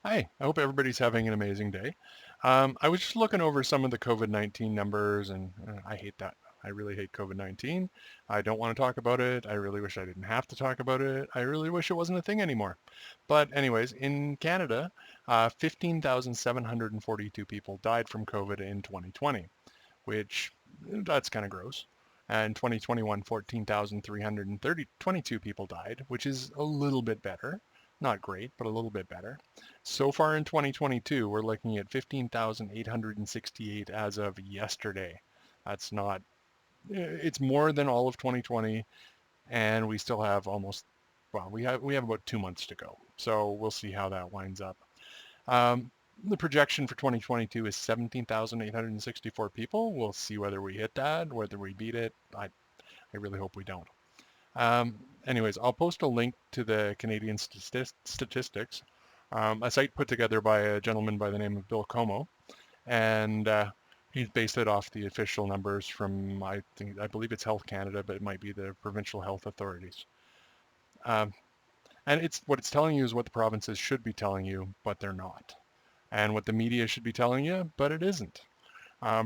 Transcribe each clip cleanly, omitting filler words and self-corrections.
Hi, I hope everybody's having an amazing day. I was just looking over some of the COVID-19 numbers, and I hate that. I really hate COVID-19. I don't want to talk about it. I really wish I didn't have to talk about it. I really wish it wasn't a thing anymore. But anyways, in Canada, 15,742 people died from COVID in 2020, which that's kind of gross. And 2021, 14,322 people died, which is a little bit better. Not great, but a little bit better. So far in 2022, we're looking at 15,868 as of yesterday. That's not, it's more than all of 2020, and we still have we have about 2 months to go. So we'll see how that winds up. Um, the projection for 2022 is 17,864 people. We'll see whether we hit that, whether we beat it. I really hope we don't. Anyways, I'll post a link to the Canadian statistics, a site put together by a gentleman by the name of Bill Como, and he's based it off the official numbers from I believe it's Health Canada, but it might be the provincial health authorities. Um, and what it's telling you is what the provinces should be telling you, but they're not, and what the media should be telling you, but it isn't.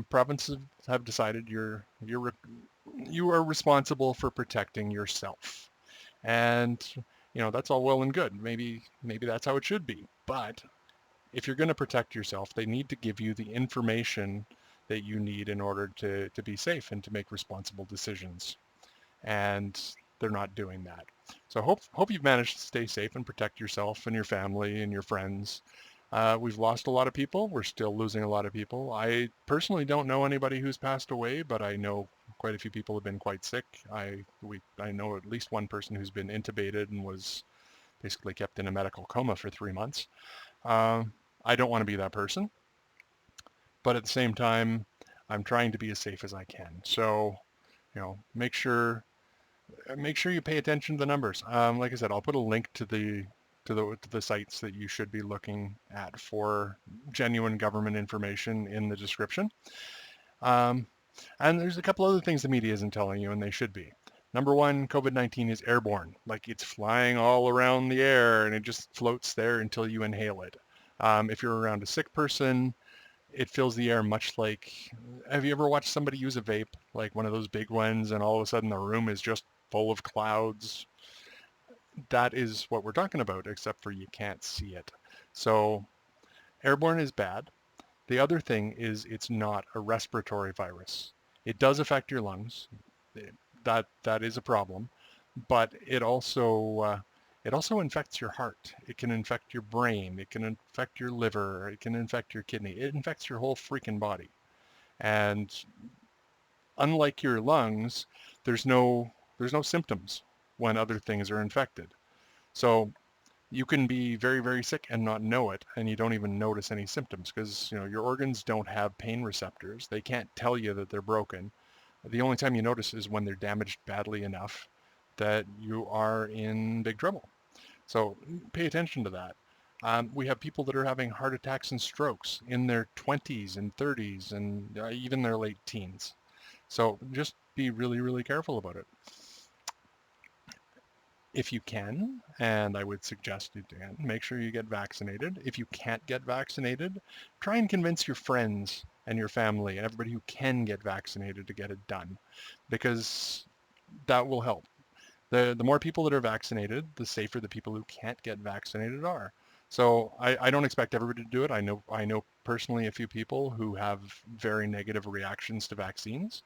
Provinces have decided you are responsible for protecting yourself. And that's all well and good. Maybe that's how it should be. But if you're going to protect yourself, they need to give you the information that you need in order to be safe and to make responsible decisions. And they're not doing that. So hope you've managed to stay safe and protect yourself and your family and your friends. We've lost a lot of people. We're still losing a lot of people. I personally don't know anybody who's passed away, but I know quite a few people have been quite sick. I know at least one person who's been intubated and was basically kept in a medical coma for 3 months. I don't want to be that person, but at the same time, I'm trying to be as safe as I can. So, make sure you pay attention to the numbers. Like I said, I'll put a link to the sites that you should be looking at for genuine government information in the description. Um, and there's a couple other things the media isn't telling you, and they should be. Number one, COVID-19 is airborne. Like it's flying all around the air, and it just floats there until you inhale it. If you're around a sick person, it fills the air much like, have you ever watched somebody use a vape, like one of those big ones, and all of a sudden the room is just full of clouds? That is what we're talking about, except for you can't see it. So airborne is bad. The other thing is it's not a respiratory virus. It does affect your lungs. That is a problem, but it also infects your heart. It can infect your brain. It can infect your liver. It can infect your kidney. It infects your whole freaking body. And unlike your lungs, there's no symptoms when other things are infected. So you can be very, very sick and not know it, and you don't even notice any symptoms because your organs don't have pain receptors. They can't tell you that they're broken. The only time you notice is when they're damaged badly enough that you are in big trouble. So pay attention to that. We have people that are having heart attacks and strokes in their 20s and 30s and even their late teens. So just be really, really careful about it. If you can, and I would suggest you can, make sure you get vaccinated. If you can't get vaccinated, try and convince your friends and your family and everybody who can get vaccinated to get it done, because that will help. The more people that are vaccinated, the safer the people who can't get vaccinated are. So I don't expect everybody to do it. I know personally a few people who have very negative reactions to vaccines,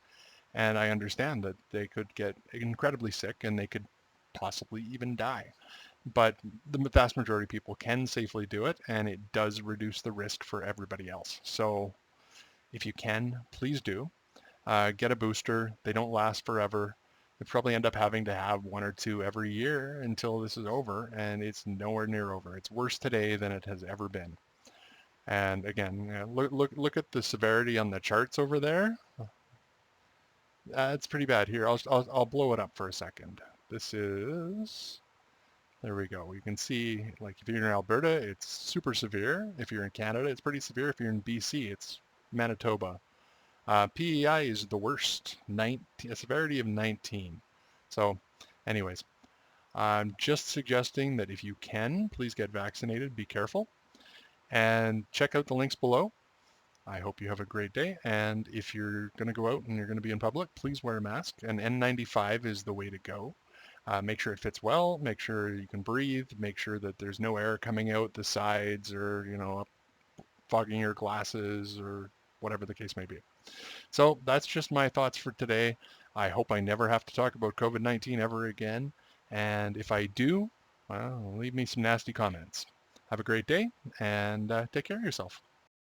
and I understand that they could get incredibly sick and they could possibly even die. But the vast majority of people can safely do it, and it does reduce the risk for everybody else. So if you can, please do. Get a booster. They don't last forever. You probably end up having to have one or two every year until this is over, and it's nowhere near over. It's worse today than it has ever been. And again, look at the severity on the charts over there. It's pretty bad. Here, I'll blow it up for a second. This is, there we go. You can see, like, if you're in Alberta, it's super severe. If you're in Canada, it's pretty severe. If you're in BC, it's Manitoba. PEI is the worst, a severity of 19. So anyways, I'm just suggesting that if you can, please get vaccinated. Be careful. and check out the links below. I hope you have a great day, and if you're going to go out and you're going to be in public, please wear a mask. And N95 is the way to go. Make sure it fits well, make sure you can breathe, make sure that there's no air coming out the sides or, fogging your glasses or whatever the case may be. So that's just my thoughts for today. I hope I never have to talk about COVID-19 ever again. And if I do, well, leave me some nasty comments. Have a great day and take care of yourself.